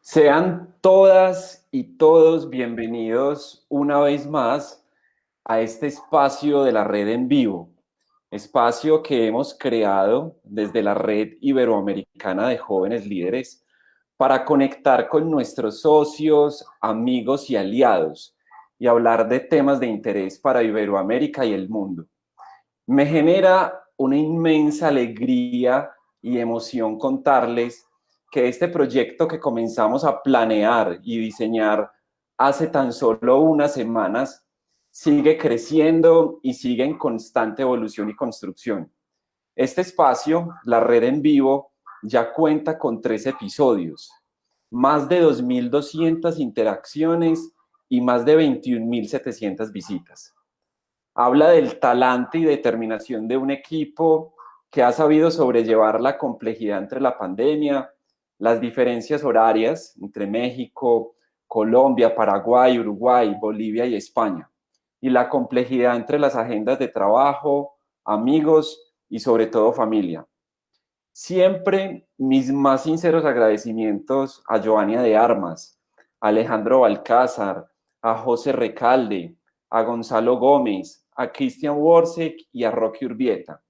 Sean todas y todos bienvenidos una vez más a este espacio de la red en vivo, espacio que hemos creado desde la Red Iberoamericana de Jóvenes Líderes para conectar con nuestros socios, amigos y aliados y hablar de temas de interés para Iberoamérica y el mundo. Me genera una inmensa alegría y emoción contarles que este proyecto que comenzamos a planear y diseñar hace tan solo unas semanas sigue creciendo y sigue en constante evolución y construcción. Este espacio, la red en vivo, ya cuenta con 3 episodios, más de 2.200 interacciones y más de 21.700 visitas. Habla del talante y determinación de un equipo que ha sabido sobrellevar la complejidad entre la pandemia, las diferencias horarias entre México, Colombia, Paraguay, Uruguay, Bolivia y España, y la complejidad entre las agendas de trabajo, amigos y sobre todo familia. Siempre mis más sinceros agradecimientos a Giovanni de Armas, a Alejandro Balcázar, a José Recalde, a Gonzalo Gómez, a Cristian Worsek y a Rocky Urbieta.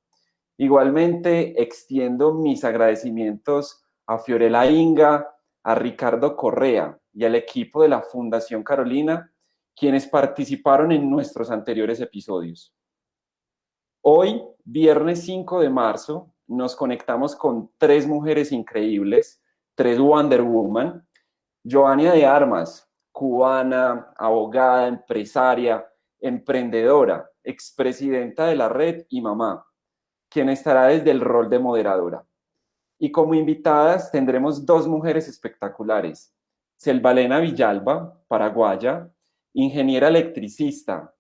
Igualmente extiendo mis agradecimientos a Fiorella Inga, a Ricardo Correa y al equipo de la Fundación Carolina, quienes participaron en nuestros anteriores episodios. Hoy, viernes 5 de marzo, nos conectamos con 3 mujeres increíbles, 3 Wonder Woman. Giovanni de Armas, cubana, abogada, empresaria, emprendedora, expresidenta de la red y mamá, quien estará desde el rol de moderadora. Y como invitadas tendremos 2 mujeres espectaculares. Selvalena Villalba, paraguaya, ingeniera electricista,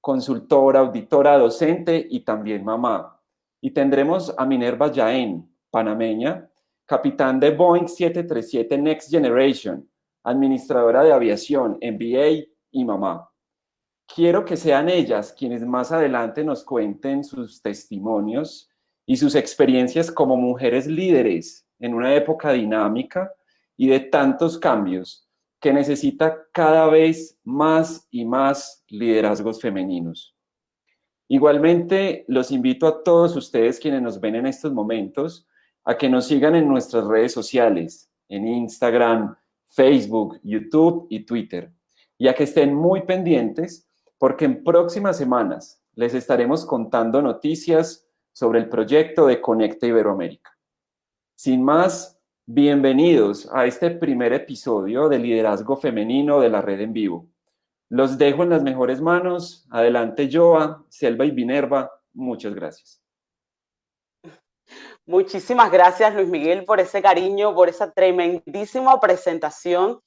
consultora, auditora, docente y también mamá. Y tendremos a Minerva Jaén, panameña, capitán de Boeing 737 Next Generation, administradora de aviación, MBA y mamá. Quiero que sean ellas quienes más adelante nos cuenten sus testimonios y sus experiencias como mujeres líderes en una época dinámica y de tantos cambios que necesita cada vez más y más liderazgos femeninos. Igualmente, los invito a todos ustedes quienes nos ven en estos momentos a que nos sigan en nuestras redes sociales, en Instagram, Facebook, YouTube y Twitter, y a que estén muy pendientes porque en próximas semanas les estaremos contando noticias sobre el proyecto de Conecta Iberoamérica. Sin más, bienvenidos a este primer episodio de Liderazgo Femenino de la Red en Vivo. Los dejo en las mejores manos. Adelante, Joa, Selva y Minerva. Muchas gracias. Muchísimas gracias, Luis Miguel, por ese cariño, por esa tremendísima presentación.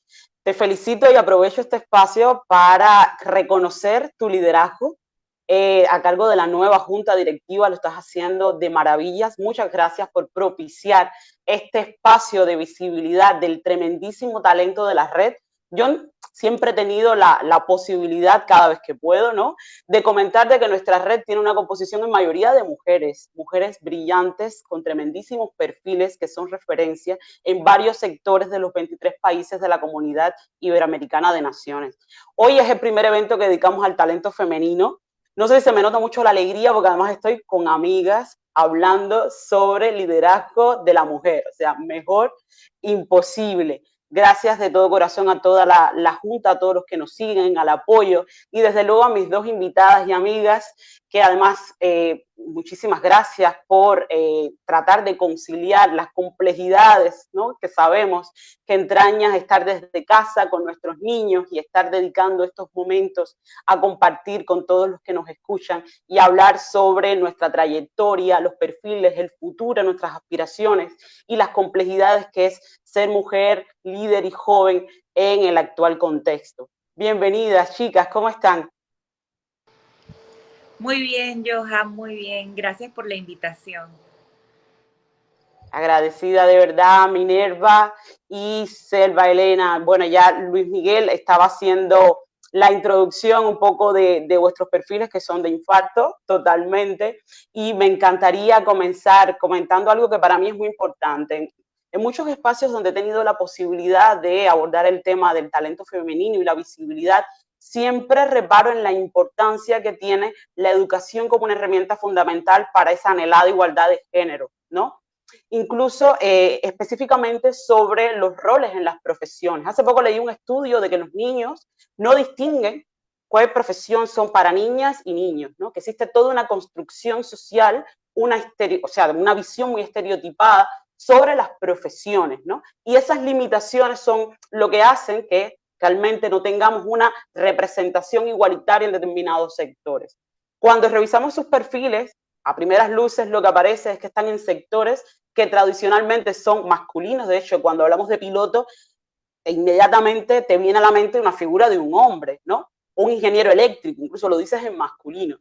Te felicito y aprovecho este espacio para reconocer tu liderazgo a cargo de la nueva junta directiva. Lo estás haciendo de maravillas. Muchas gracias por propiciar este espacio de visibilidad del tremendísimo talento de la red. Yo siempre he tenido la posibilidad, cada vez que puedo, ¿no?, de comentar de que nuestra red tiene una composición en mayoría de mujeres, mujeres brillantes con tremendísimos perfiles que son referencia en varios sectores de los 23 países de la Comunidad Iberoamericana de Naciones. Hoy es el primer evento que dedicamos al talento femenino. No sé si se me nota mucho la alegría porque además estoy con amigas hablando sobre liderazgo de la mujer, o sea, mejor imposible. Gracias de todo corazón a toda la Junta, a todos los que nos siguen, al apoyo y desde luego a mis 2 invitadas y amigas que además muchísimas gracias por tratar de conciliar las complejidades, ¿no?, que sabemos que entraña estar desde casa con nuestros niños y estar dedicando estos momentos a compartir con todos los que nos escuchan y hablar sobre nuestra trayectoria, los perfiles, el futuro, nuestras aspiraciones y las complejidades que es ser mujer, líder y joven en el actual contexto. Bienvenidas, chicas, ¿cómo están? Muy bien, Johan, muy bien. Gracias por la invitación. Agradecida de verdad, Minerva y Selva Elena. Bueno, ya Luis Miguel estaba haciendo la introducción un poco de vuestros perfiles que son de infarto, totalmente, y me encantaría comenzar comentando algo que para mí es muy importante. en muchos espacios donde he tenido la posibilidad de abordar el tema del talento femenino y la visibilidad, siempre reparo en la importancia que tiene la educación como una herramienta fundamental para esa anhelada igualdad de género, ¿no? Incluso específicamente sobre los roles en las profesiones. Hace poco leí un estudio de que los niños no distinguen cuál profesión son para niñas y niños, ¿no? Que existe toda una construcción social, una visión muy estereotipada sobre las profesiones, ¿no? Y esas limitaciones son lo que hacen que realmente no tengamos una representación igualitaria en determinados sectores. Cuando revisamos sus perfiles, a primeras luces lo que aparece es que están en sectores que tradicionalmente son masculinos. De hecho, cuando hablamos de piloto, inmediatamente te viene a la mente una figura de un hombre, ¿no? Un ingeniero eléctrico, incluso lo dices en masculino.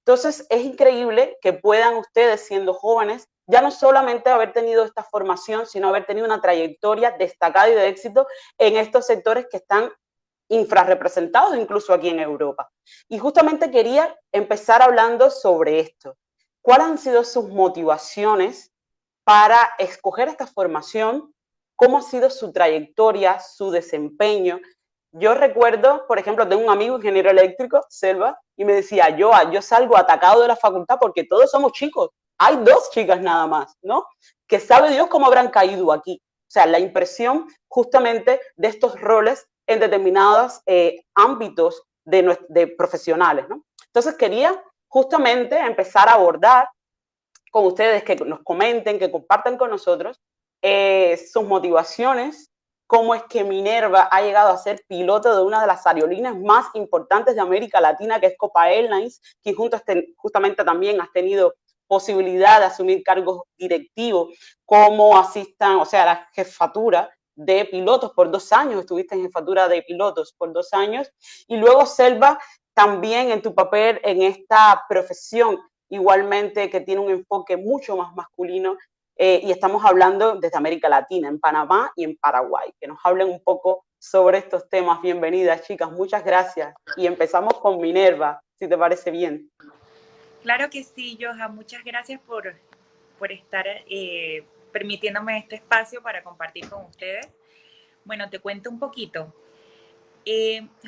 Entonces, es increíble que puedan ustedes, siendo jóvenes, ya no solamente haber tenido esta formación, sino haber tenido una trayectoria destacada y de éxito en estos sectores que están infrarrepresentados incluso aquí en Europa. Y justamente quería empezar hablando sobre esto. ¿Cuáles han sido sus motivaciones para escoger esta formación? ¿Cómo ha sido su trayectoria, su desempeño? Yo recuerdo, por ejemplo, tengo un amigo ingeniero eléctrico, Selva, y me decía, yo salgo atacado de la facultad porque todos somos chicos. Hay dos chicas nada más, ¿no? Que sabe Dios cómo habrán caído aquí. O sea, la impresión justamente de estos roles en determinados ámbitos de profesionales, ¿no? Entonces quería justamente empezar a abordar con ustedes, que nos comenten, que compartan con nosotros sus motivaciones, cómo es que Minerva ha llegado a ser piloto de una de las aerolíneas más importantes de América Latina, que es Copa Airlines, que justamente también has tenido posibilidad de asumir cargos directivos como o sea, la jefatura de pilotos por 2 años, estuviste en jefatura de pilotos por 2 años, y luego Selva, también en tu papel en esta profesión igualmente que tiene un enfoque mucho más masculino, y estamos hablando desde América Latina, en Panamá y en Paraguay, que nos hablen un poco sobre estos temas. Bienvenidas, chicas, muchas gracias. Y empezamos con Minerva, si te parece bien. Claro que sí, Johan, muchas gracias por estar permitiéndome este espacio para compartir con ustedes. Bueno, te cuento un poquito.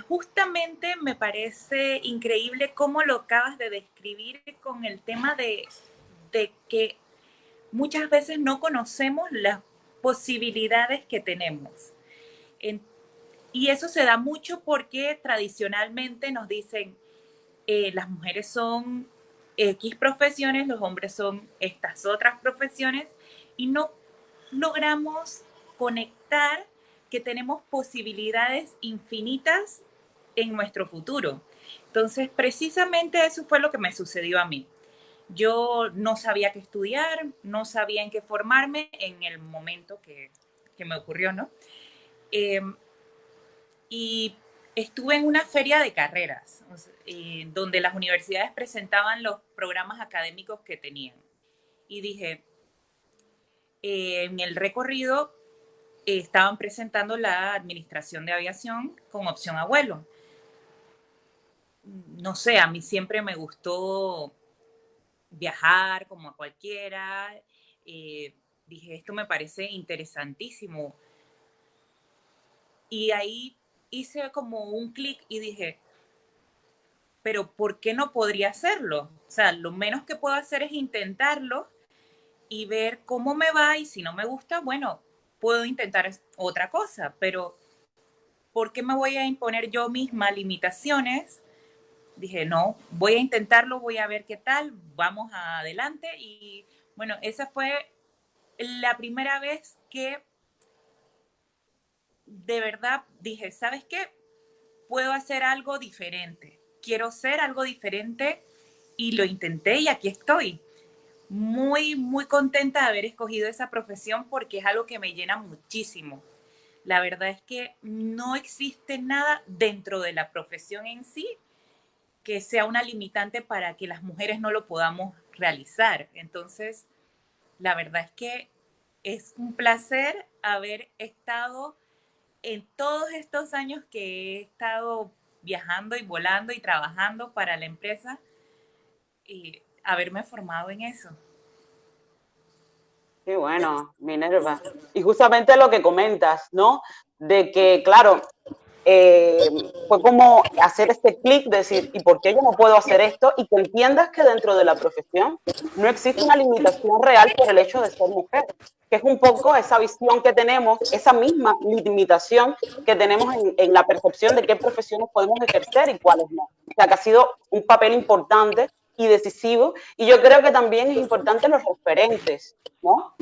Justamente me parece increíble cómo lo acabas de describir con el tema de que muchas veces no conocemos las posibilidades que tenemos. En, y eso se da mucho porque tradicionalmente nos dicen, las mujeres son X profesiones, los hombres son estas otras profesiones, y no logramos conectar que tenemos posibilidades infinitas en nuestro futuro. Entonces, precisamente eso fue lo que me sucedió a mí. Yo no sabía qué estudiar, no sabía en qué formarme en el momento que me ocurrió, ¿no? Eh, y estuve en una feria de carreras, donde las universidades presentaban los programas académicos que tenían. Y dije, en el recorrido estaban presentando la administración de aviación con opción a vuelo. No sé, a mí siempre me gustó viajar como a cualquiera. Dije, esto me parece interesantísimo. Y ahí hice como un clic y dije, pero ¿por qué no podría hacerlo? O sea, lo menos que puedo hacer es intentarlo y ver cómo me va, y si no me gusta, bueno, puedo intentar otra cosa, pero ¿por qué me voy a imponer yo misma limitaciones? Dije, no, voy a intentarlo, voy a ver qué tal, vamos adelante. Y bueno, esa fue la primera vez que de verdad dije, ¿sabes qué? Puedo hacer algo diferente, quiero ser algo diferente, y lo intenté y aquí estoy. Muy, muy contenta de haber escogido esa profesión porque es algo que me llena muchísimo. La verdad es que no existe nada dentro de la profesión en sí que sea una limitante para que las mujeres no lo podamos realizar. Entonces, la verdad es que es un placer haber estado en todos estos años que he estado viajando y volando y trabajando para la empresa, y haberme formado en eso. Qué bueno, Minerva. Y justamente lo que comentas, ¿no? De que, claro, eh, fue como hacer este clic, decir, ¿y por qué yo no puedo hacer esto? Y que entiendas que dentro de la profesión no existe una limitación real por el hecho de ser mujer, que es un poco esa visión que tenemos, esa misma limitación que tenemos en la percepción de qué profesiones podemos ejercer y cuáles no. O sea, que ha sido un papel importante y decisivo, y yo creo que también es importante los referentes, ¿no?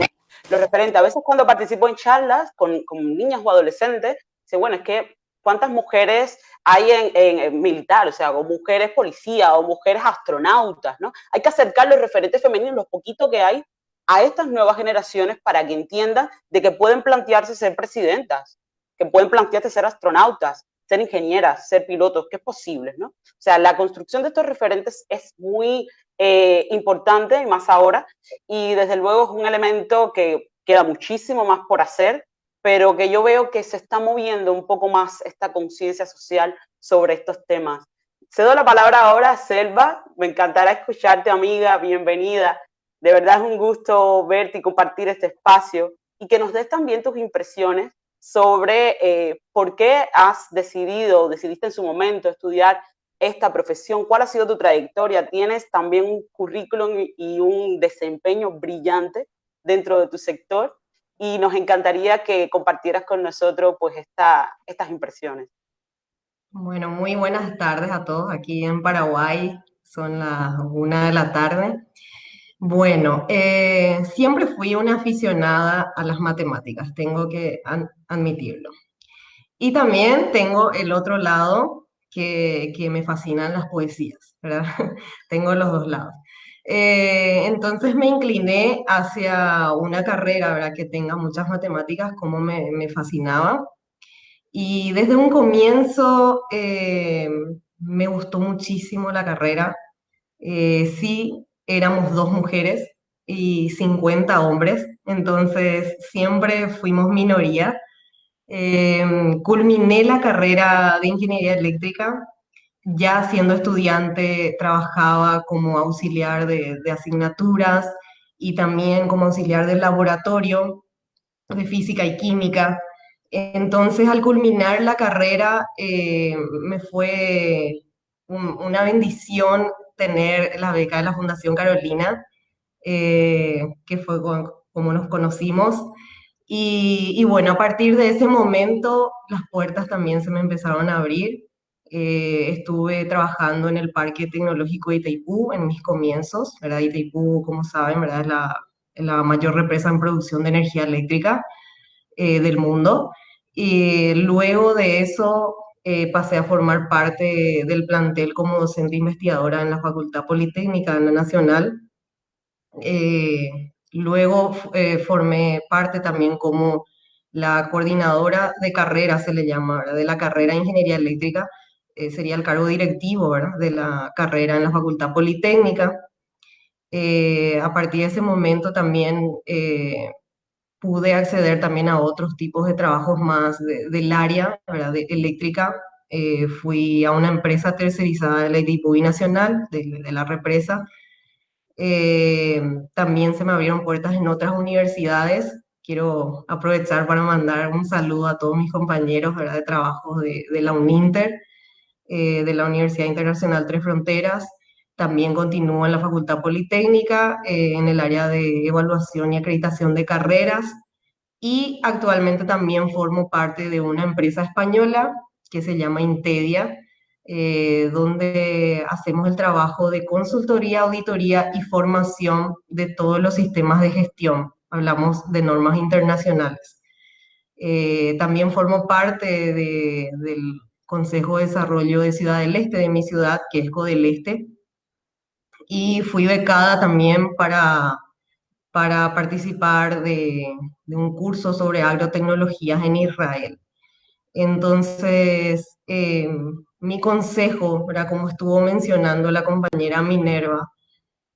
Los referentes, a veces cuando participo en charlas con niñas o adolescentes, dice, bueno, es que cuántas mujeres hay en militar, o sea, o mujeres policías, o mujeres astronautas, ¿no? Hay que acercar los referentes femeninos, los poquitos que hay, a estas nuevas generaciones para que entiendan de que pueden plantearse ser presidentas, que pueden plantearse ser astronautas, ser ingenieras, ser pilotos, que es posible, ¿no? O sea, la construcción de estos referentes es muy importante, y más ahora, y desde luego es un elemento que queda muchísimo más por hacer, pero que yo veo que se está moviendo un poco más esta conciencia social sobre estos temas. Cedo la palabra ahora a Selva, me encantará escucharte, amiga, bienvenida. De verdad es un gusto verte y compartir este espacio y que nos des también tus impresiones sobre por qué has decidiste en su momento estudiar esta profesión, cuál ha sido tu trayectoria, tienes también un currículum y un desempeño brillante dentro de tu sector y nos encantaría que compartieras con nosotros pues estas impresiones. Bueno, muy buenas tardes a todos aquí en Paraguay. Son las 1 de la tarde. Bueno, siempre fui una aficionada a las matemáticas, tengo que admitirlo. Y también tengo el otro lado que me fascinan las poesías, ¿verdad? Tengo los dos lados. Entonces me incliné hacia una carrera, ¿verdad? Que tenga muchas matemáticas, como me fascinaba. Y desde un comienzo me gustó muchísimo la carrera. Sí, éramos 2 mujeres y 50 hombres, entonces siempre fuimos minoría. Culminé la carrera de ingeniería eléctrica. Ya siendo estudiante trabajaba como auxiliar de asignaturas y también como auxiliar del laboratorio de física y química. Entonces, al culminar la carrera, me fue una bendición tener la beca de la Fundación Carolina, que fue como nos conocimos. Y bueno, a partir de ese momento, las puertas también se me empezaron a abrir. Estuve trabajando en el Parque Tecnológico de Itaipú en mis comienzos, ¿verdad? Itaipú, como saben, ¿verdad? Es la mayor represa en producción de energía eléctrica del mundo. Y luego de eso pasé a formar parte del plantel como docente investigadora en la Facultad Politécnica en la Nacional. Luego formé parte también como la coordinadora de carrera, se le llama, ¿verdad? De la carrera de Ingeniería Eléctrica. Sería el cargo directivo, ¿verdad? De la carrera en la Facultad Politécnica. A partir de ese momento también pude acceder también a otros tipos de trabajos más del área, ¿verdad? De eléctrica. Fui a una empresa tercerizada de la ITIPUI Nacional, de la represa. También se me abrieron puertas en otras universidades. Quiero aprovechar para mandar un saludo a todos mis compañeros, ¿verdad? De trabajo de la UNINTER, de la Universidad Internacional Tres Fronteras. También continúo en la Facultad Politécnica, en el área de evaluación y acreditación de carreras. Y actualmente también formo parte de una empresa española que se llama Intedia, donde hacemos el trabajo de consultoría, auditoría y formación de todos los sistemas de gestión. Hablamos de normas internacionales. También formo parte del Consejo de Desarrollo de Ciudad del Este, de mi ciudad, que es Codeleste, y fui becada también para participar de un curso sobre agrotecnologías en Israel. Entonces, mi consejo, ¿verdad? Como estuvo mencionando la compañera Minerva,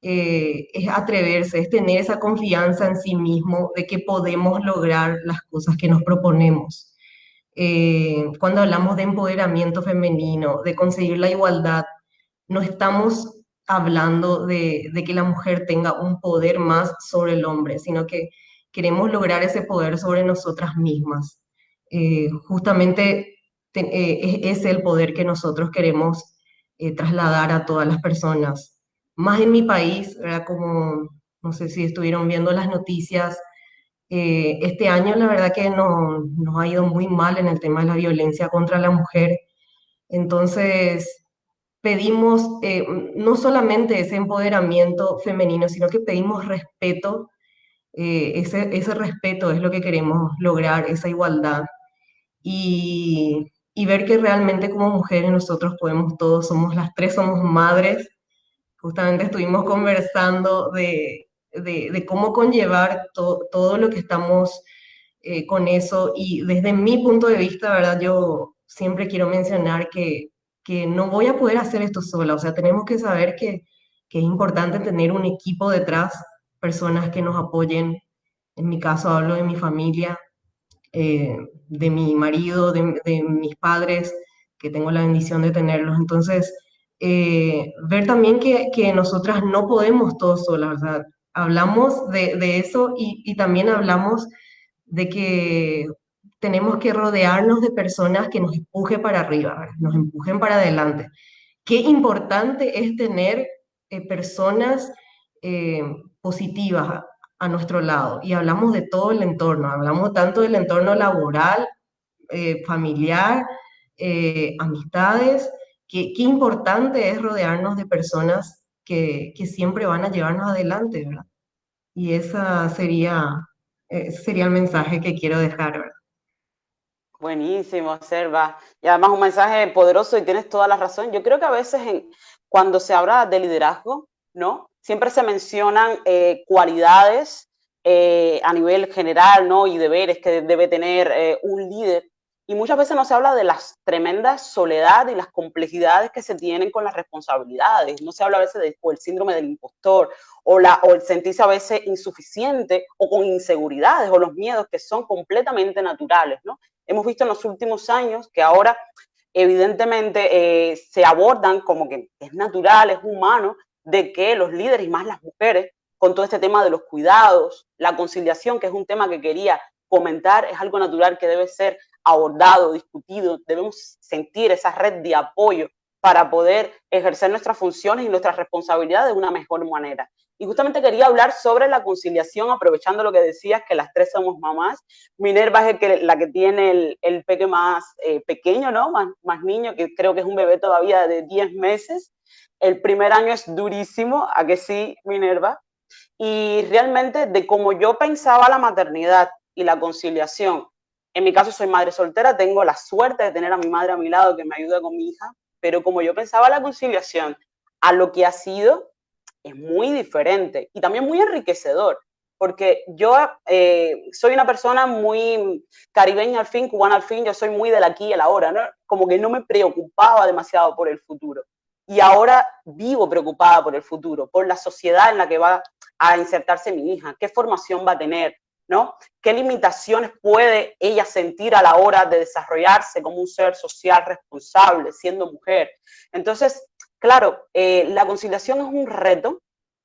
es atreverse, es tener esa confianza en sí mismo de que podemos lograr las cosas que nos proponemos. Cuando hablamos de empoderamiento femenino, de conseguir la igualdad, no estamos hablando de que la mujer tenga un poder más sobre el hombre, sino que queremos lograr ese poder sobre nosotras mismas. Justamente es el poder que nosotros queremos trasladar a todas las personas. Más en mi país, ¿verdad? Como, no sé si estuvieron viendo las noticias, este año la verdad que nos ha ido muy mal en el tema de la violencia contra la mujer. Entonces, pedimos no solamente ese empoderamiento femenino, sino que pedimos respeto. Ese respeto es lo que queremos lograr, esa igualdad. Y ver que realmente como mujeres nosotros podemos todos, somos las tres, somos madres. Justamente estuvimos conversando de cómo conllevar todo lo que estamos con eso. Y desde mi punto de vista, ¿verdad? Yo siempre quiero mencionar que no voy a poder hacer esto sola. O sea, tenemos que saber que es importante tener un equipo detrás, personas que nos apoyen. En mi caso hablo de mi familia, de mi marido, de mis padres, que tengo la bendición de tenerlos. Entonces, ver también que nosotras no podemos todos solas, o sea, hablamos de eso y también hablamos de que tenemos que rodearnos de personas que nos empujen para arriba, ¿verdad? Nos empujen para adelante. Qué importante es tener personas eh, positivas a nuestro lado. Y hablamos de todo el entorno, hablamos tanto del entorno laboral, familiar, amistades. Qué importante es rodearnos de personas que siempre van a llevarnos adelante, ¿verdad? Y ese sería el mensaje que quiero dejar, ¿verdad? Buenísimo, Selva. Y además un mensaje poderoso y tienes toda la razón. Yo creo que a veces cuando se habla de liderazgo, ¿no? Siempre se mencionan cualidades a nivel general, ¿no? Y deberes que debe tener un líder. Y muchas veces no se habla de las tremendas soledad y las complejidades que se tienen con las responsabilidades. No se habla a veces del síndrome del impostor o el sentirse a veces insuficiente o con inseguridades o los miedos que son completamente naturales, ¿no? Hemos visto en los últimos años que ahora evidentemente se abordan como que es natural, es humano, de que los líderes y más las mujeres, con todo este tema de los cuidados, la conciliación, que es un tema que quería comentar, es algo natural que debe ser abordado, discutido, debemos sentir esa red de apoyo para poder ejercer nuestras funciones y nuestras responsabilidades de una mejor manera. Y justamente quería hablar sobre la conciliación, aprovechando lo que decías, que las tres somos mamás. Minerva es la que tiene el peque más pequeño, ¿no? Más niño, que creo que es un bebé todavía de 10 meses. El primer año es durísimo, ¿a que sí, Minerva? Y realmente de cómo yo pensaba la maternidad y la conciliación, en mi caso soy madre soltera, tengo la suerte de tener a mi madre a mi lado que me ayuda con mi hija, pero como yo pensaba la conciliación a lo que ha sido, es muy diferente y también muy enriquecedor, porque yo soy una persona muy caribeña al fin, cubana al fin, yo soy muy del aquí y el ahora, ¿no? Como que no me preocupaba demasiado por el futuro. Y ahora vivo preocupada por el futuro, por la sociedad en la que va a insertarse mi hija, qué formación va a tener, ¿no? ¿Qué limitaciones puede ella sentir a la hora de desarrollarse como un ser social responsable, siendo mujer? Entonces, claro, la conciliación es un reto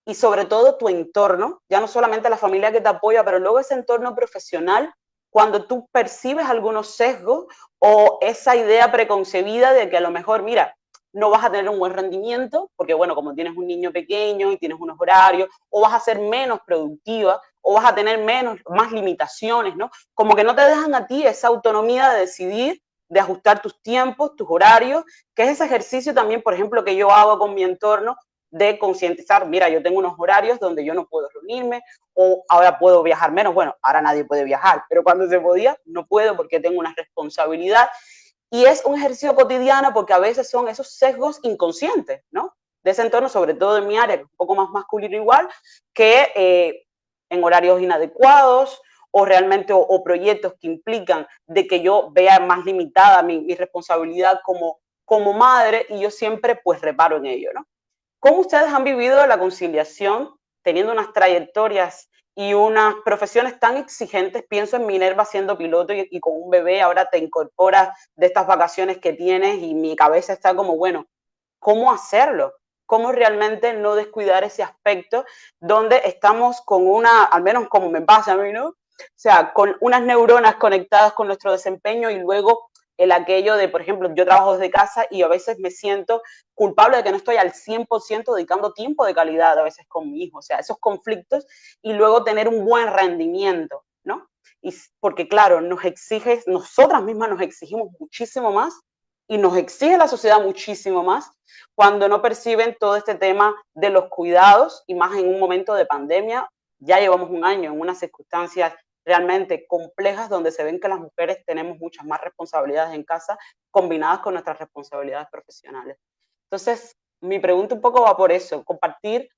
y sobre todo tu entorno, ya no solamente la familia que te apoya, pero luego ese entorno profesional, cuando tú percibes algunos sesgos o esa idea preconcebida de que a lo mejor, mira, no vas a tener un buen rendimiento, porque bueno, como tienes un niño pequeño y tienes unos horarios, o vas a ser menos productiva, o vas a tener más limitaciones, ¿no? Como que no te dejan a ti esa autonomía de decidir, de ajustar tus tiempos, tus horarios, que es ese ejercicio también, por ejemplo, que yo hago con mi entorno, de concientizar, mira, yo tengo unos horarios donde yo no puedo reunirme, o ahora puedo viajar menos, bueno, ahora nadie puede viajar, pero cuando se podía, no puedo porque tengo una responsabilidad. Y es un ejercicio cotidiano porque a veces son esos sesgos inconscientes, ¿no? De ese entorno, sobre todo en mi área, que es un poco más masculino igual, que en horarios inadecuados o realmente o proyectos que implican de que yo vea más limitada mi responsabilidad como madre y yo siempre pues reparo en ello, ¿no? ¿Cómo ustedes han vivido la conciliación teniendo unas trayectorias y unas profesiones tan exigentes? Pienso en Minerva siendo piloto y con un bebé, ahora te incorporas de estas vacaciones que tienes y mi cabeza está como, bueno, ¿cómo hacerlo? ¿Cómo realmente no descuidar ese aspecto donde estamos con una, al menos como me pasa a mí, ¿no? sea, con unas neuronas conectadas con nuestro desempeño y luego el aquello de, por ejemplo, yo trabajo desde casa y a veces me siento culpable de que no estoy al 100% dedicando tiempo de calidad a veces con mi hijo, o sea, esos conflictos y luego tener un buen rendimiento, ¿no? Y porque claro, nos exige, nosotras mismas nos exigimos muchísimo más y nos exige la sociedad muchísimo más cuando no perciben todo este tema de los cuidados y más en un momento de pandemia. Ya llevamos un año en unas circunstancias realmente complejas donde se ven que las mujeres tenemos muchas más responsabilidades en casa combinadas con nuestras responsabilidades profesionales. Entonces, mi pregunta un poco va por eso, compartir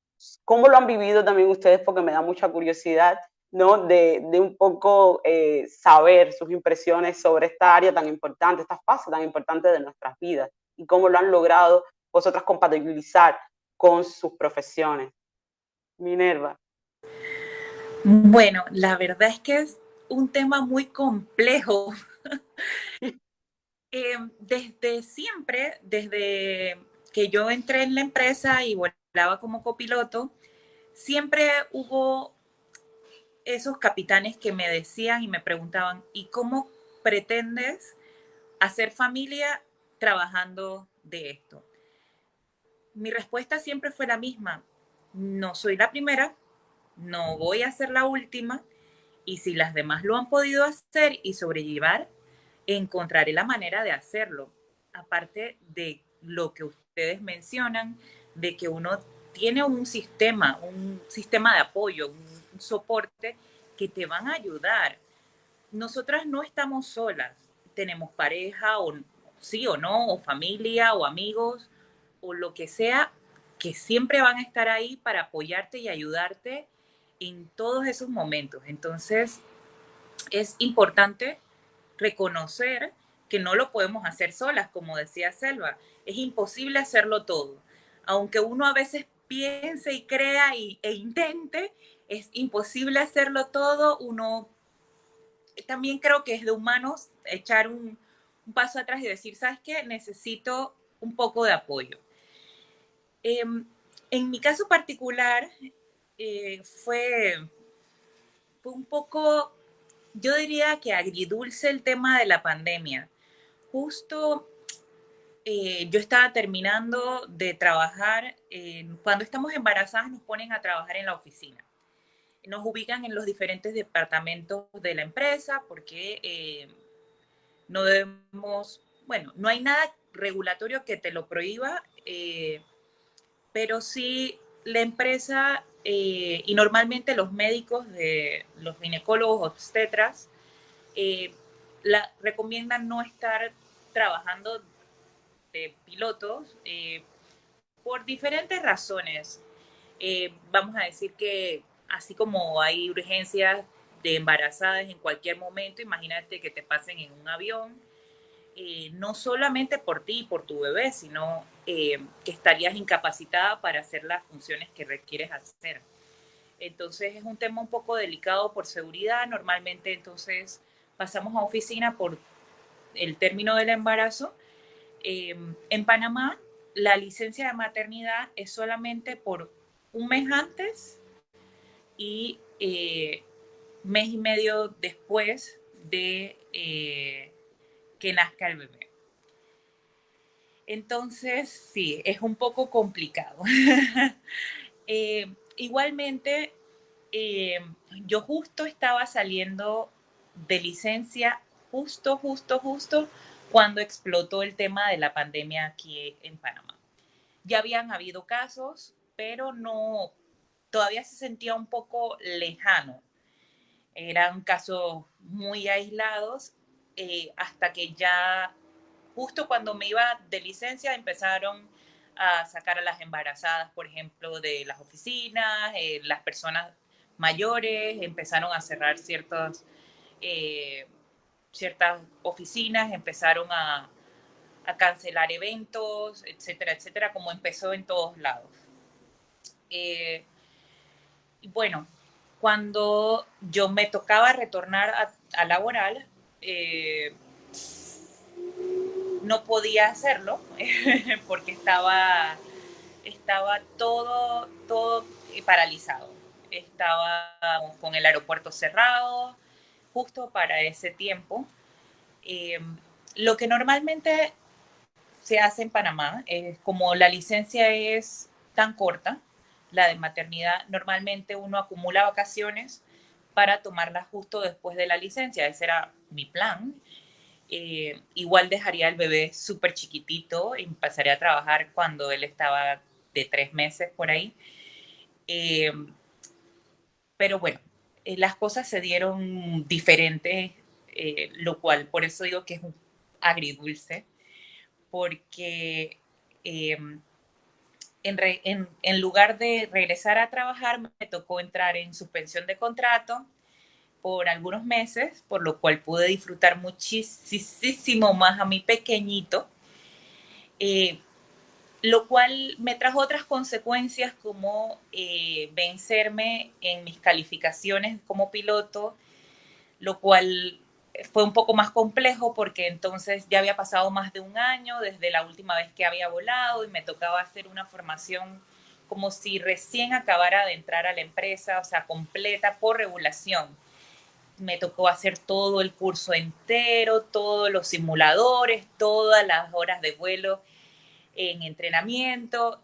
cómo lo han vivido también ustedes, porque me da mucha curiosidad, ¿no? De un poco saber sus impresiones sobre esta área tan importante, esta fase tan importante de nuestras vidas y cómo lo han logrado vosotras compatibilizar con sus profesiones. Minerva. Bueno, la verdad es que es un tema muy complejo. Desde siempre, desde que yo entré en la empresa y volaba como copiloto, siempre hubo esos capitanes que me decían y me preguntaban, ¿y cómo pretendes hacer familia trabajando de esto? Mi respuesta siempre fue la misma, no soy la primera, no voy a ser la última, y si las demás lo han podido hacer y sobrellevar, encontraré la manera de hacerlo. Aparte de lo que ustedes mencionan, de que uno tiene un sistema de apoyo, un soporte que te van a ayudar. Nosotras no estamos solas, tenemos pareja o sí o no, o familia o amigos o lo que sea, que siempre van a estar ahí para apoyarte y ayudarte en todos esos momentos. Entonces, es importante reconocer que no lo podemos hacer solas, como decía Selva. Es imposible hacerlo todo. Aunque uno a veces piense y crea e intente, es imposible hacerlo todo. Uno también creo que es de humanos echar un paso atrás y decir, ¿sabes qué? Necesito un poco de apoyo. En mi caso particular, fue un poco, yo diría que agridulce el tema de la pandemia. Justo yo estaba terminando de trabajar, cuando estamos embarazadas nos ponen a trabajar en la oficina. Nos ubican en los diferentes departamentos de la empresa porque no debemos, bueno, no hay nada regulatorio que te lo prohíba, pero sí la empresa y normalmente los médicos, de los ginecólogos, obstetras, recomiendan no estar trabajando de pilotos por diferentes razones. Vamos a decir que así como hay urgencias de embarazadas en cualquier momento, imagínate que te pasen en un avión, no solamente por ti y por tu bebé, sino que estarías incapacitada para hacer las funciones que requieres hacer. Entonces es un tema un poco delicado por seguridad. Normalmente entonces pasamos a oficina por el término del embarazo. En Panamá la licencia de maternidad es solamente por un mes antes y mes y medio después de que nazca el bebé. Entonces, sí, es un poco complicado. Igualmente, yo justo estaba saliendo de licencia, justo cuando explotó el tema de la pandemia aquí en Panamá. Ya habían habido casos, pero no, todavía se sentía un poco lejano. Eran casos muy aislados hasta que ya justo cuando me iba de licencia empezaron a sacar a las embarazadas, por ejemplo, de las oficinas, las personas mayores empezaron a cerrar eh, ciertas oficinas, empezaron a cancelar eventos, etcétera, etcétera, como empezó en todos lados. Y bueno, cuando yo me tocaba retornar a laboral, no podía hacerlo porque estaba todo paralizado. Estaba con el aeropuerto cerrado, justo para ese tiempo. Lo que normalmente se hace en Panamá, como la licencia es tan corta, la de maternidad, normalmente uno acumula vacaciones para tomarlas justo después de la licencia. Ese era mi plan. Igual dejaría al bebé súper chiquitito y pasaría a trabajar cuando él estaba de 3 meses por ahí. Eh, pero bueno, las cosas se dieron diferentes, lo cual por eso digo que es un agridulce, porque eh, en lugar de regresar a trabajar me tocó entrar en suspensión de contrato por algunos meses, por lo cual pude disfrutar muchísimo más a mi pequeñito, eh, lo cual me trajo otras consecuencias como vencerme en mis calificaciones como piloto, lo cual fue un poco más complejo porque entonces ya había pasado más de un año desde la última vez que había volado y me tocaba hacer una formación como si recién acabara de entrar a la empresa, o sea, completa por regulación. Me tocó hacer todo el curso entero, todos los simuladores, todas las horas de vuelo en entrenamiento,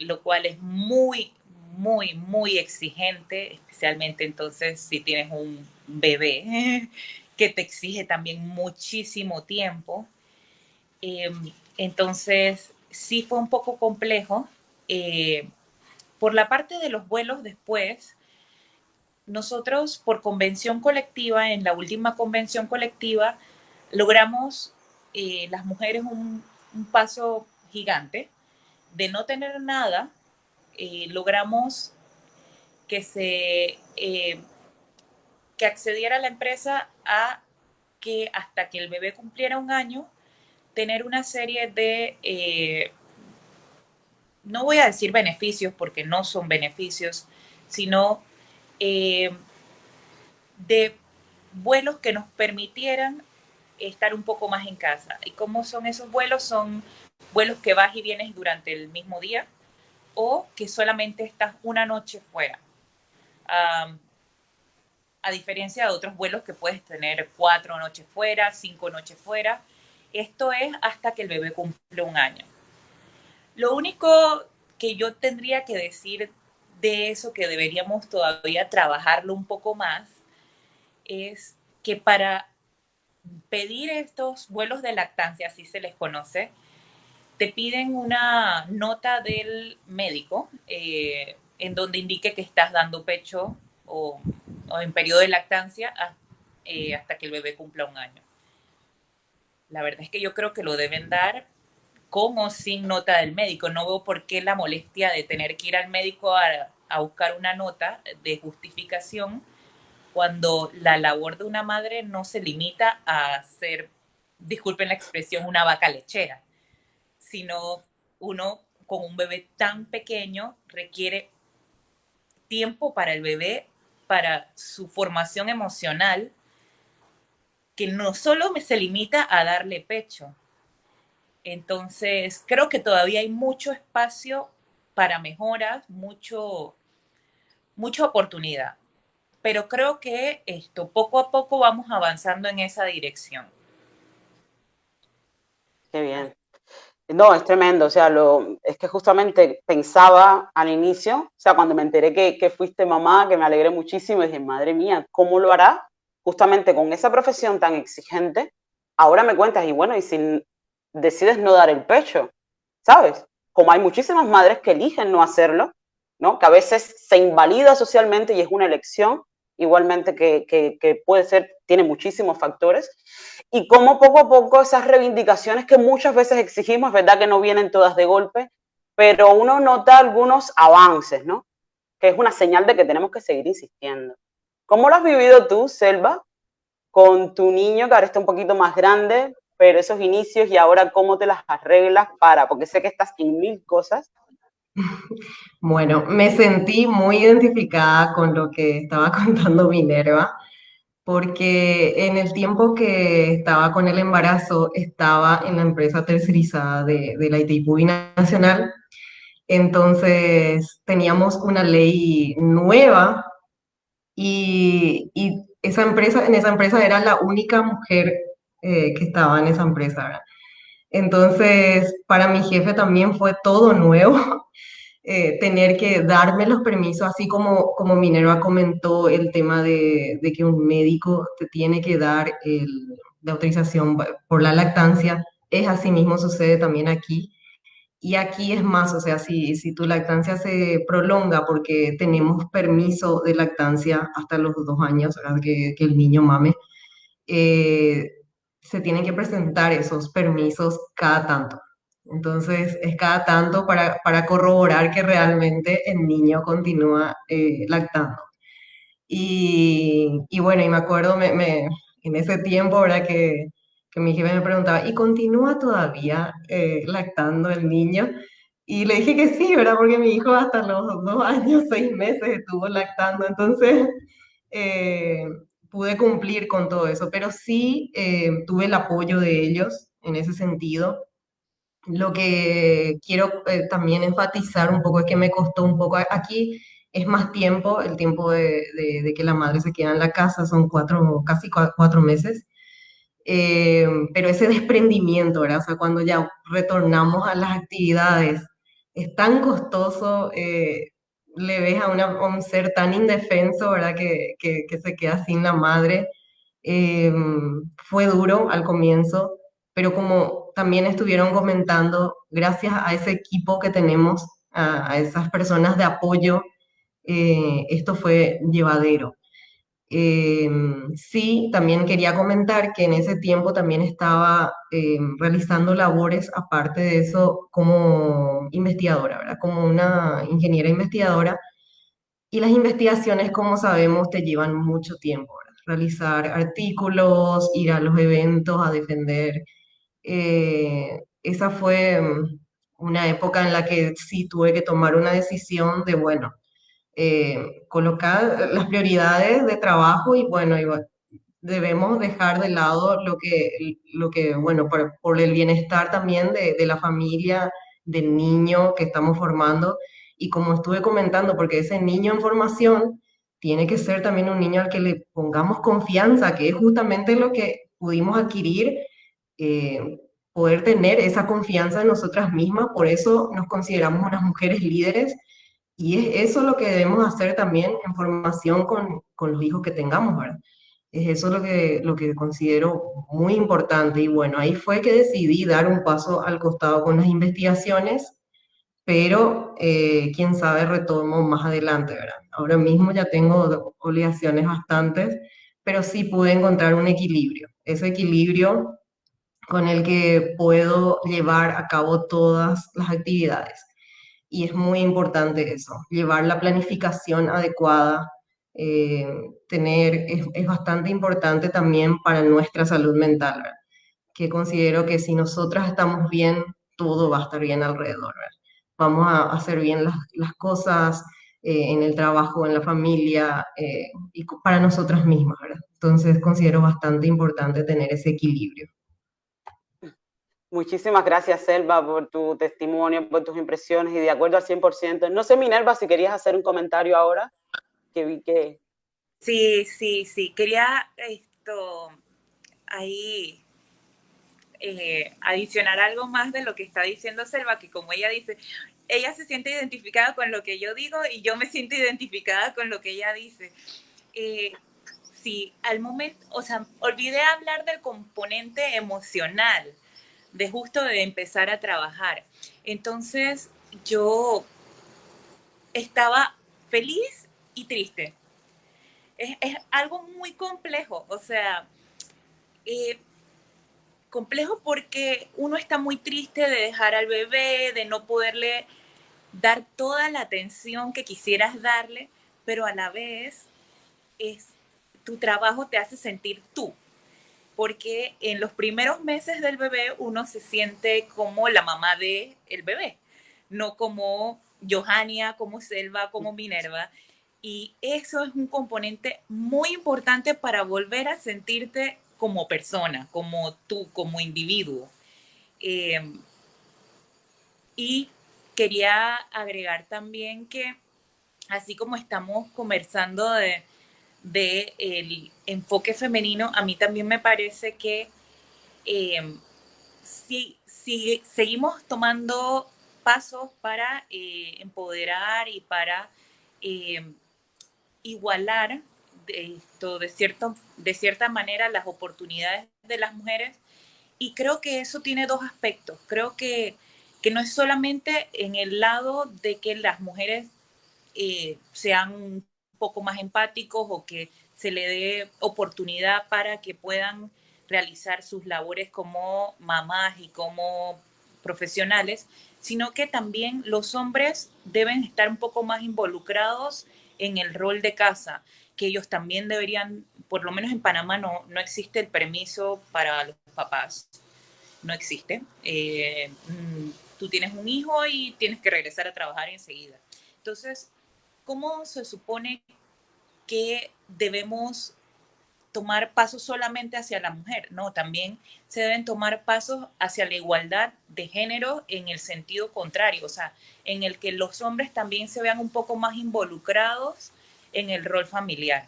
lo cual es muy exigente, especialmente entonces si tienes un bebé que te exige también muchísimo tiempo. Entonces, sí fue un poco complejo. Por la parte de los vuelos después, nosotros por convención colectiva, en la última convención colectiva, logramos las mujeres un paso gigante. De no tener nada, logramos que que accediera la empresa a que hasta que el bebé cumpliera un año, tener una serie de, no voy a decir beneficios porque no son beneficios, sino eh, de vuelos que nos permitieran estar un poco más en casa. ¿Y cómo son esos vuelos? Son vuelos que vas y vienes durante el mismo día o que solamente estás una noche fuera. Um, a diferencia de otros vuelos que puedes tener 4 noches fuera, 5 noches fuera. Esto es hasta que el bebé cumple un año. Lo único que yo tendría que decir de eso, que deberíamos todavía trabajarlo un poco más, es que para pedir estos vuelos de lactancia, así se les conoce, te piden una nota del médico en donde indique que estás dando pecho o en periodo de lactancia hasta que el bebé cumpla un año. La verdad es que yo creo que lo deben dar con o sin nota del médico. No veo por qué la molestia de tener que ir al médico a buscar una nota de justificación cuando la labor de una madre no se limita a ser, disculpen la expresión, una vaca lechera, sino uno con un bebé tan pequeño requiere tiempo para el bebé, para su formación emocional, que no solo se limita a darle pecho. Entonces, creo que todavía hay mucho espacio para mejoras, mucha oportunidad. Pero creo que esto poco a poco vamos avanzando en esa dirección. Qué bien. No, es tremendo, o sea, es que justamente pensaba al inicio, o sea, cuando me enteré que fuiste mamá, que me alegré muchísimo, dije, madre mía, ¿cómo lo hará? Justamente con esa profesión tan exigente, ahora me cuentas, y bueno, y si decides no dar el pecho, ¿sabes? Como hay muchísimas madres que eligen no hacerlo, ¿no? Que a veces se invalida socialmente y es una elección, igualmente que puede ser, tiene muchísimos factores, y cómo poco a poco esas reivindicaciones que muchas veces exigimos, es verdad que no vienen todas de golpe, pero uno nota algunos avances, ¿no? Que es una señal de que tenemos que seguir insistiendo. ¿Cómo lo has vivido tú, Selva, con tu niño que ahora está un poquito más grande, pero esos inicios y ahora cómo te las arreglas para, porque sé que estás en mil cosas? Bueno, me sentí muy identificada con lo que estaba contando Minerva, porque en el tiempo que estaba con el embarazo estaba en la empresa tercerizada de la Itaipú Nacional. Entonces teníamos una ley nueva y en esa empresa era la única mujer que estaba en esa empresa, ¿verdad? Entonces, para mi jefe también fue todo nuevo, tener que darme los permisos, así como Minerva comentó el tema de que un médico te tiene que dar la autorización por la lactancia, es así mismo sucede también aquí. Y aquí es más, o sea, si tu lactancia se prolonga porque tenemos permiso de lactancia hasta los 2 años, ¿verdad? Que el niño mame, eh, se tienen que presentar esos permisos cada tanto. Entonces, es cada tanto para corroborar que realmente el niño continúa lactando. Y bueno, y me acuerdo en ese tiempo, ¿verdad? Que mi jefe me preguntaba, ¿y continúa todavía lactando el niño? Y le dije que sí, ¿verdad? Porque mi hijo hasta los 2 años, 6 meses estuvo lactando. Entonces, eh, pude cumplir con todo eso, pero sí tuve el apoyo de ellos en ese sentido. Lo que quiero también enfatizar un poco es que me costó un poco, aquí es más tiempo, el tiempo de que la madre se queda en la casa, son casi 4 meses, pero ese desprendimiento, ¿verdad? O sea, cuando ya retornamos a las actividades, es tan costoso, le ves a un ser tan indefenso, ¿verdad? Que se queda sin la madre. Eh, Fue duro al comienzo, pero como también estuvieron comentando, gracias a ese equipo que tenemos, a esas personas de apoyo, esto fue llevadero. Eh, sí, también quería comentar que en ese tiempo también estaba realizando labores, aparte de eso, como investigadora, ¿verdad? Como una ingeniera investigadora. Y las investigaciones, como sabemos, te llevan mucho tiempo, ¿verdad? Realizar artículos, ir a los eventos, a defender. Esa fue una época en la que sí tuve que tomar una decisión de, bueno, colocar las prioridades de trabajo y bueno, debemos dejar de lado lo que bueno, por el bienestar también de la familia, del niño que estamos formando. Y como estuve comentando, porque ese niño en formación tiene que ser también un niño al que le pongamos confianza, que es justamente lo que pudimos adquirir, eh, poder tener esa confianza en nosotras mismas. Por eso nos consideramos unas mujeres líderes y es eso lo que debemos hacer también en formación con los hijos que tengamos, ¿verdad? Es eso lo que considero muy importante. Y bueno, ahí fue que decidí dar un paso al costado con las investigaciones, pero quién sabe, retomo más adelante, ¿verdad? Ahora mismo ya tengo obligaciones bastantes, pero sí pude encontrar un equilibrio. Ese equilibrio con el que puedo llevar a cabo todas las actividades. Y es muy importante eso, llevar la planificación adecuada, eh, es bastante importante también para nuestra salud mental, ¿verdad? Que considero que si nosotras estamos bien, todo va a estar bien alrededor, ¿verdad? Vamos a hacer bien las cosas en el trabajo, en la familia y para nosotras mismas, ¿verdad? Entonces considero bastante importante tener ese equilibrio. Muchísimas gracias, Selva, por tu testimonio, por tus impresiones y de acuerdo al 100%. No sé, Minerva, si querías hacer un comentario ahora, que vi que... Sí, sí, sí. Quería esto ahí adicionar algo más de lo que está diciendo Selva, que como ella dice, ella se siente identificada con lo que yo digo y yo me siento identificada con lo que ella dice. Sí, al momento, o sea, olvidé hablar del componente emocional, de justo de empezar a trabajar. Entonces, yo estaba feliz y triste. Es algo muy complejo, o sea, eh, complejo porque uno está muy triste de dejar al bebé, de no poderle dar toda la atención que quisieras darle, pero a la vez es tu trabajo te hace sentir tú, porque en los primeros meses del bebé uno se siente como la mamá de el bebé, no como Johannia, como Selva, como Minerva. Y eso es un componente muy importante para volver a sentirte como persona, como tú, como individuo. Eh, y quería agregar también que, así como estamos conversando del enfoque femenino, a mí también me parece que si seguimos tomando pasos para empoderar y para igualar de cierta manera las oportunidades de las mujeres. Y creo que eso tiene dos aspectos. Creo que no es solamente en el lado de que las mujeres sean un poco más empáticos o que se le dé oportunidad para que puedan realizar sus labores como mamás y como profesionales, sino que también los hombres deben estar un poco más involucrados en el rol de casa, que ellos también deberían, por lo menos en Panamá no existe el permiso para los papás, no existe. Tú tienes un hijo y tienes que regresar a trabajar enseguida. Entonces, ¿cómo se supone que debemos tomar pasos solamente hacia la mujer? No, también se deben tomar pasos hacia la igualdad de género en el sentido contrario, o sea, en el que los hombres también se vean un poco más involucrados en el rol familiar.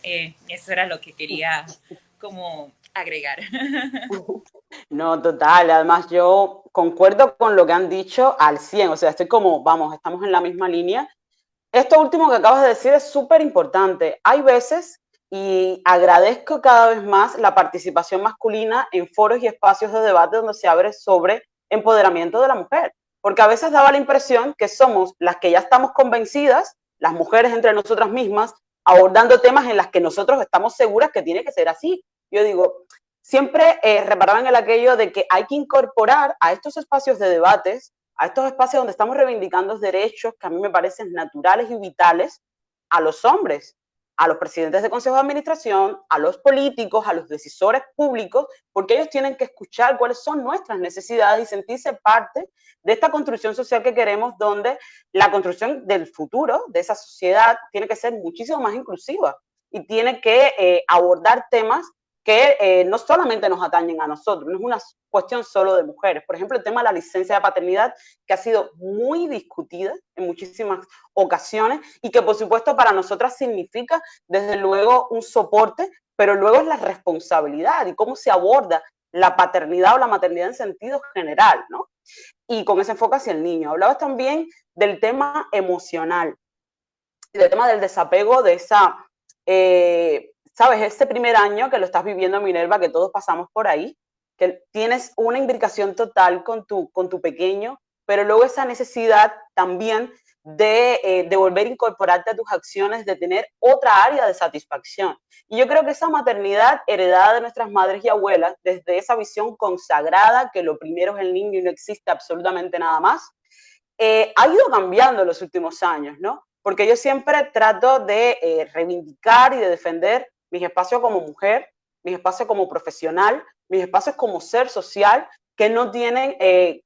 Eso era lo que quería como agregar. No, total. Además, yo concuerdo con lo que han dicho al 100. O sea, estoy como, vamos, estamos en la misma línea. Esto último que acabas de decir es súper importante. Hay veces, y agradezco cada vez más la participación masculina en foros y espacios de debate donde se abre sobre empoderamiento de la mujer. Porque a veces daba la impresión que somos las que ya estamos convencidas, las mujeres entre nosotras mismas, abordando temas en los que nosotros estamos seguras que tiene que ser así. Yo digo, siempre reparaban en aquello de que hay que incorporar a estos espacios de debates, a estos espacios donde estamos reivindicando derechos que a mí me parecen naturales y vitales, a los hombres, a los presidentes de consejos de administración, a los políticos, a los decisores públicos, porque ellos tienen que escuchar cuáles son nuestras necesidades y sentirse parte de esta construcción social que queremos, donde la construcción del futuro de esa sociedad tiene que ser muchísimo más inclusiva y tiene que abordar temas que no solamente nos atañen a nosotros, no es una cuestión solo de mujeres. Por ejemplo, el tema de la licencia de paternidad, que ha sido muy discutida en muchísimas ocasiones y que por supuesto para nosotras significa desde luego un soporte, pero luego es la responsabilidad y cómo se aborda la paternidad o la maternidad en sentido general, ¿no? Y con ese enfoque hacia el niño. Hablabas también del tema emocional, del tema del desapego de esa... ¿sabes? Este primer año que lo estás viviendo, Minerva, que todos pasamos por ahí, que tienes una imbricación total con tu pequeño, pero luego esa necesidad también de volver a incorporarte a tus acciones, de tener otra área de satisfacción. Y yo creo que esa maternidad heredada de nuestras madres y abuelas, desde esa visión consagrada, que lo primero es el niño y no existe absolutamente nada más, ha ido cambiando en los últimos años, ¿no? Porque yo siempre trato de reivindicar y de defender mis espacios como mujer, mis espacios como profesional, mis espacios como ser social, que no tienen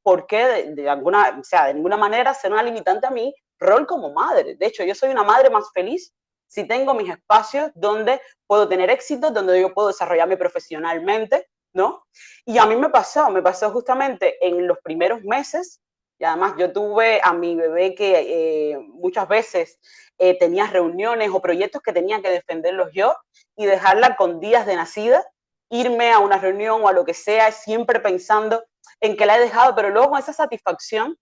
por qué de alguna, o sea, de ninguna manera ser una limitante a mi rol como madre. De hecho, yo soy una madre más feliz si tengo mis espacios donde puedo tener éxito, donde yo puedo desarrollarme profesionalmente, ¿no? Y a mí me pasó justamente en los primeros meses, y además yo tuve a mi bebé que muchas veces tenía reuniones o proyectos que tenía que defenderlos yo y dejarla con días de nacida, irme a una reunión o a lo que sea, siempre pensando en que la he dejado, pero luego con esa satisfacción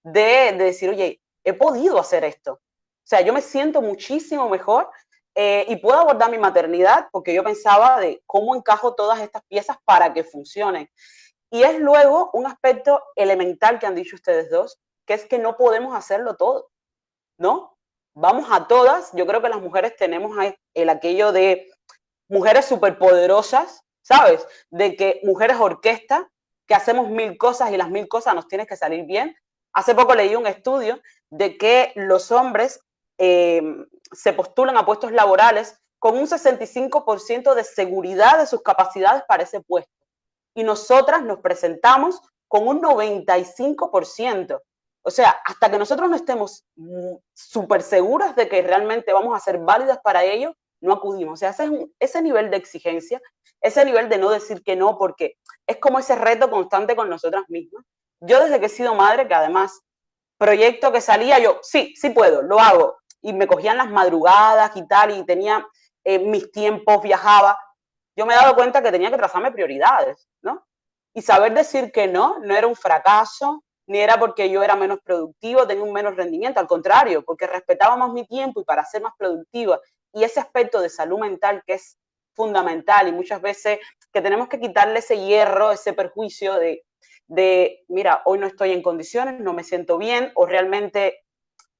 de decir, oye, he podido hacer esto. O sea, yo me siento muchísimo mejor y puedo abordar mi maternidad porque yo pensaba de cómo encajo todas estas piezas para que funcionen. Y es luego un aspecto elemental que han dicho ustedes dos, que es que no podemos hacerlo todo, ¿no? Vamos a todas, yo creo que las mujeres tenemos el aquello de mujeres superpoderosas, ¿sabes? De que mujeres orquesta, que hacemos mil cosas y las mil cosas nos tienen que salir bien. Hace poco leí un estudio de que los hombres se postulan a puestos laborales con un 65% de seguridad de sus capacidades para ese puesto. Y nosotras nos presentamos con un 95%. O sea, hasta que nosotros no estemos súper seguras de que realmente vamos a ser válidas para ello, no acudimos. O sea, ese nivel de exigencia, ese nivel de no decir que no, porque es como ese reto constante con nosotras mismas. Yo desde que he sido madre, que además, proyecto que salía, yo, sí puedo, lo hago. Y me cogían las madrugadas y tal, y tenía mis tiempos, viajaba. Yo me he dado cuenta que tenía que trazarme prioridades, ¿no? Y saber decir que no era un fracaso, ni era porque yo era menos productivo, tenía un menos rendimiento, al contrario, porque respetaba más mi tiempo y para ser más productiva. Y ese aspecto de salud mental que es fundamental y muchas veces que tenemos que quitarle ese hierro, ese perjuicio mira, hoy no estoy en condiciones, no me siento bien o realmente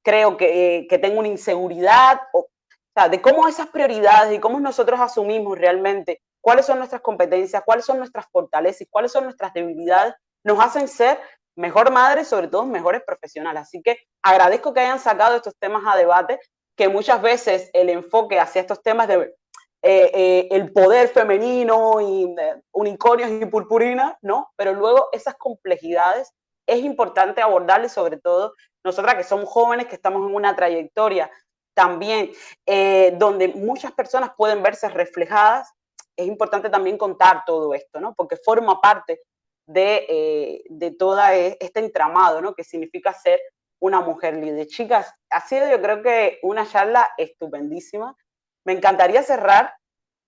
creo que tengo una inseguridad, o sea, de cómo esas prioridades y cómo nosotros asumimos realmente cuáles son nuestras competencias, cuáles son nuestras fortalezas, cuáles son nuestras debilidades, nos hacen ser mejor madres, sobre todo mejores profesionales. Así que agradezco que hayan sacado estos temas a debate, que muchas veces el enfoque hacia estos temas de el poder femenino y unicornios y purpurina, ¿no? Pero luego esas complejidades es importante abordarlas, sobre todo nosotras que somos jóvenes, que estamos en una trayectoria también donde muchas personas pueden verse reflejadas, es importante también contar todo esto, ¿no? Porque forma parte de todo este entramado, ¿no? Que significa ser una mujer líder. Chicas, ha sido yo creo que una charla estupendísima. Me encantaría cerrar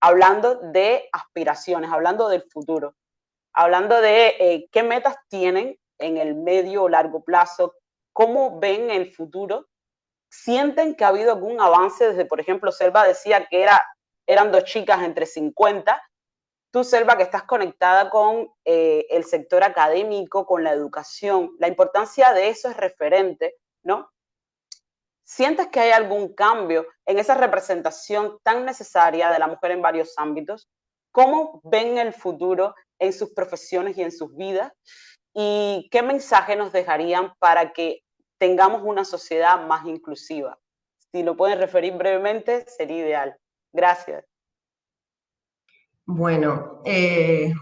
hablando de aspiraciones, hablando del futuro, hablando de qué metas tienen en el medio o largo plazo, cómo ven el futuro, sienten que ha habido algún avance desde, por ejemplo, Selva decía que eran dos chicas entre 50, tú, Selva, que estás conectada con el sector académico, con la educación, la importancia de eso es referente, ¿no? ¿Sientes que hay algún cambio en esa representación tan necesaria de la mujer en varios ámbitos? ¿Cómo ven el futuro en sus profesiones y en sus vidas? ¿Y qué mensaje nos dejarían para que tengamos una sociedad más inclusiva? Si lo pueden referir brevemente, sería ideal. Gracias. Bueno,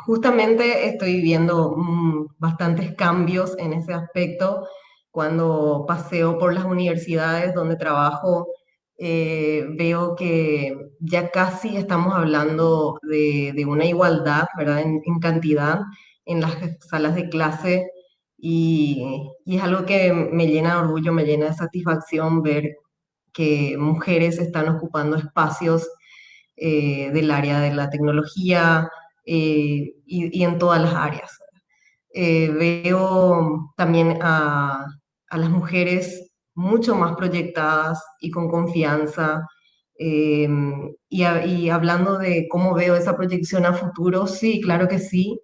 justamente estoy viendo bastantes cambios en ese aspecto. Cuando paseo por las universidades donde trabajo, veo que ya casi estamos hablando de una igualdad, ¿verdad? En cantidad en las salas de clase y es algo que me llena de orgullo, me llena de satisfacción ver que mujeres están ocupando espacios del área de la tecnología y en todas las áreas. Veo también a las mujeres mucho más proyectadas y con confianza. eh, y hablando de cómo veo esa proyección a futuro, sí, claro que sí.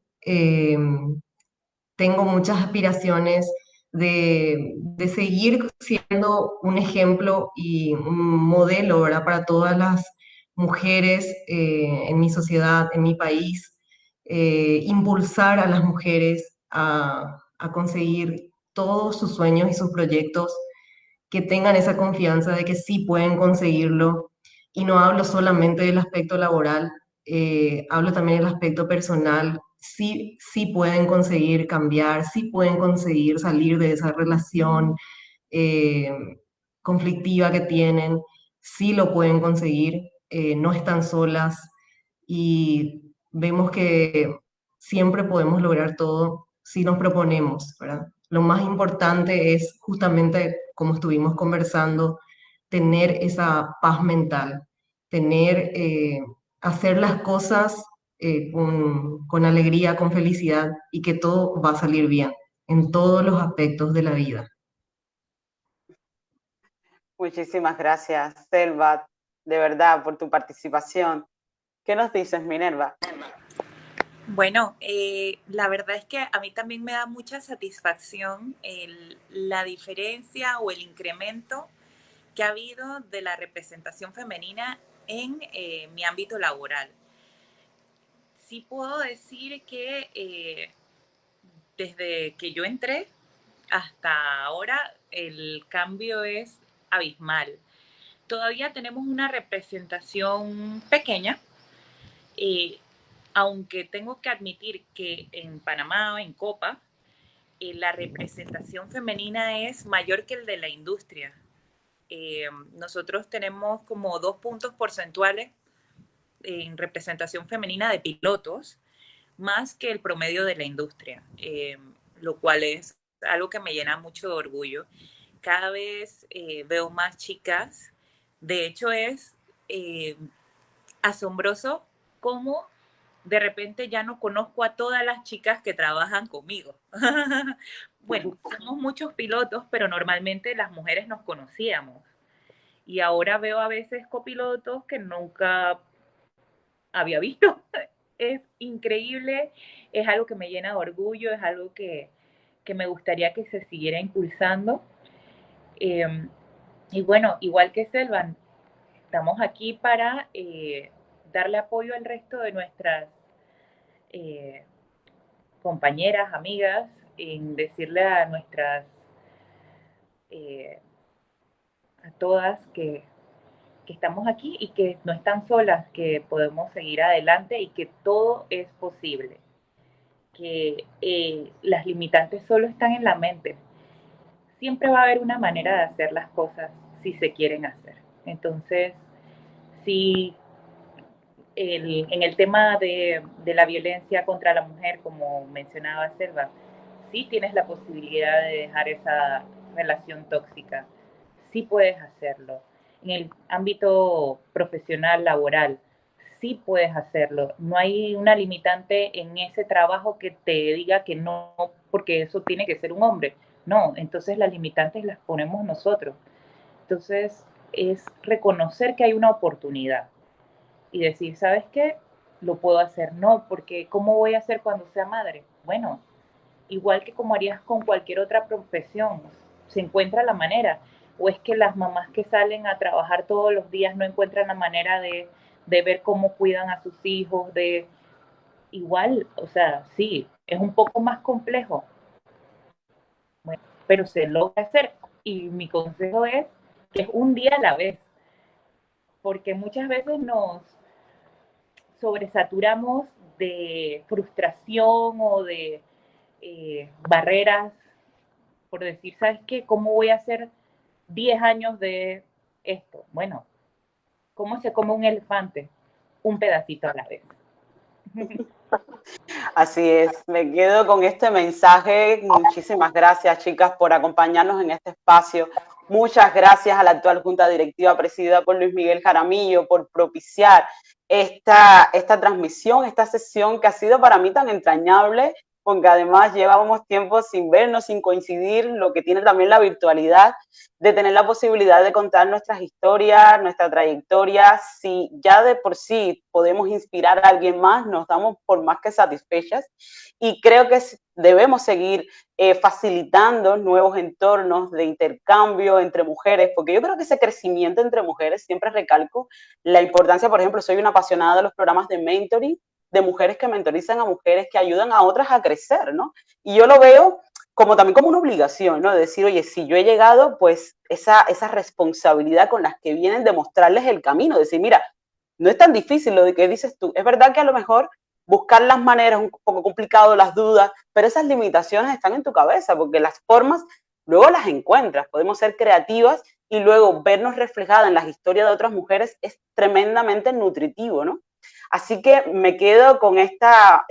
Tengo muchas aspiraciones de seguir siendo un ejemplo y un modelo, ¿verdad? Para todas las mujeres en mi sociedad, en mi país, impulsar a las mujeres a conseguir todos sus sueños y sus proyectos, que tengan esa confianza de que sí pueden conseguirlo. Y no hablo solamente del aspecto laboral, hablo también del aspecto personal. Sí, sí pueden conseguir cambiar, sí pueden conseguir salir de esa relación eh, conflictiva que tienen, sí lo pueden conseguir, no están solas y vemos que siempre podemos lograr todo si nos proponemos, ¿verdad? Lo más importante es justamente, como estuvimos conversando, tener esa paz mental, tener, hacer las cosas con alegría, con felicidad y que todo va a salir bien en todos los aspectos de la vida. Muchísimas gracias, Selva, de verdad, por tu participación. ¿Qué nos dices, Minerva? Bueno, la verdad es que a mí también me da mucha satisfacción la diferencia o el incremento que ha habido de la representación femenina en mi ámbito laboral. Sí puedo decir que desde que yo entré hasta ahora el cambio es abismal. Todavía tenemos una representación pequeña, eh, aunque tengo que admitir que en Panamá, en Copa, la representación femenina es mayor que el de la industria. Nosotros tenemos como 2 puntos porcentuales en representación femenina de pilotos, más que el promedio de la industria, lo cual es algo que me llena mucho de orgullo. Cada vez veo más chicas, de hecho es asombroso cómo de repente ya no conozco a todas las chicas que trabajan conmigo. Bueno, somos muchos pilotos, pero normalmente las mujeres nos conocíamos. Y ahora veo a veces copilotos que nunca había visto. Es increíble, es algo que me llena de orgullo, es algo que me gustaría que se siguiera impulsando. Y bueno, igual que Selvan, estamos aquí para darle apoyo al resto de nuestras compañeras, amigas, en decirle a nuestras, a todas que estamos aquí y que no están solas, que podemos seguir adelante y que todo es posible, que las limitantes solo están en la mente. Siempre va a haber una manera de hacer las cosas si se quieren hacer. Entonces, si en el tema de la violencia contra la mujer, como mencionaba Selva, sí tienes la posibilidad de dejar esa relación tóxica, sí puedes hacerlo. En el ámbito profesional, laboral, sí puedes hacerlo. No hay una limitante en ese trabajo que te diga que no, porque eso tiene que ser un hombre. No, entonces las limitantes las ponemos nosotros. Entonces es reconocer que hay una oportunidad y decir, ¿sabes qué? Lo puedo hacer. No, porque ¿cómo voy a hacer cuando sea madre? Bueno, igual que como harías con cualquier otra profesión, se encuentra la manera. O es que las mamás que salen a trabajar todos los días no encuentran la manera de ver cómo cuidan a sus hijos, de igual, o sea, sí, es un poco más complejo, bueno, pero se logra hacer. Y mi consejo es que es un día a la vez, porque muchas veces nos sobresaturamos de frustración o de barreras por decir, ¿sabes qué? ¿Cómo voy a hacer 10 años de esto? Bueno, ¿cómo se come un elefante? Un pedacito a la vez. Así es, me quedo con este mensaje. Muchísimas gracias, chicas, por acompañarnos en este espacio. Muchas gracias a la actual Junta Directiva presidida por Luis Miguel Jaramillo por propiciar esta transmisión, esta sesión que ha sido para mí tan entrañable, porque además llevábamos tiempo sin vernos, sin coincidir, lo que tiene también la virtualidad, de tener la posibilidad de contar nuestras historias, nuestra trayectoria. Si ya de por sí podemos inspirar a alguien más, nos damos por más que satisfechas, y creo que debemos seguir facilitando nuevos entornos de intercambio entre mujeres, porque yo creo que ese crecimiento entre mujeres, siempre recalco la importancia, por ejemplo, soy una apasionada de los programas de mentoring, de mujeres que mentorizan a mujeres que ayudan a otras a crecer, ¿no? Y yo lo veo como también como una obligación, ¿no? De decir, oye, si yo he llegado, pues esa responsabilidad con las que vienen de mostrarles el camino, decir, mira, no es tan difícil lo de que dices tú, es verdad que a lo mejor buscar las maneras es un poco complicado, las dudas, pero esas limitaciones están en tu cabeza, porque las formas luego las encuentras, podemos ser creativas y luego vernos reflejadas en las historias de otras mujeres es tremendamente nutritivo, ¿no? Así que me quedo con esta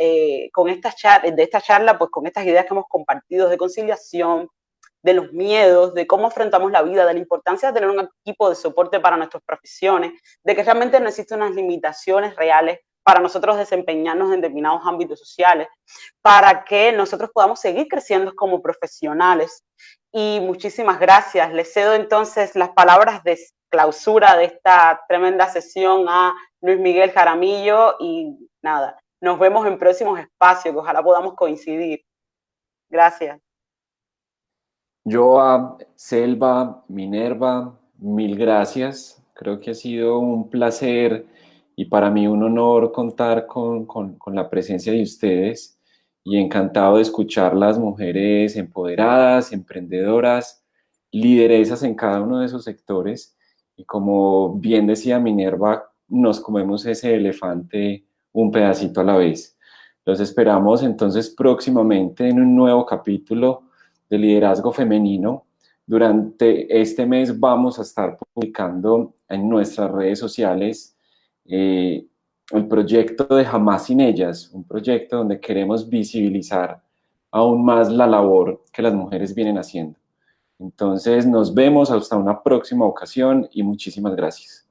charla, pues con estas ideas que hemos compartido de conciliación, de los miedos, de cómo afrontamos la vida, de la importancia de tener un equipo de soporte para nuestras profesiones, de que realmente no existen unas limitaciones reales para nosotros desempeñarnos en determinados ámbitos sociales, para que nosotros podamos seguir creciendo como profesionales. Y muchísimas gracias. Les cedo entonces las palabras de clausura de esta tremenda sesión a Luis Miguel Jaramillo y nada, nos vemos en próximos espacios, que ojalá podamos coincidir. Gracias. Yo a Selva, Minerva, mil gracias. Creo que ha sido un placer y para mí un honor contar con la presencia de ustedes y encantado de escuchar las mujeres empoderadas, emprendedoras, lideresas en cada uno de esos sectores. Y como bien decía Minerva, nos comemos ese elefante un pedacito a la vez. Los esperamos entonces próximamente en un nuevo capítulo de liderazgo femenino. Durante este mes vamos a estar publicando en nuestras redes sociales el proyecto de Jamás sin Ellas, un proyecto donde queremos visibilizar aún más la labor que las mujeres vienen haciendo. Entonces nos vemos hasta una próxima ocasión y muchísimas gracias.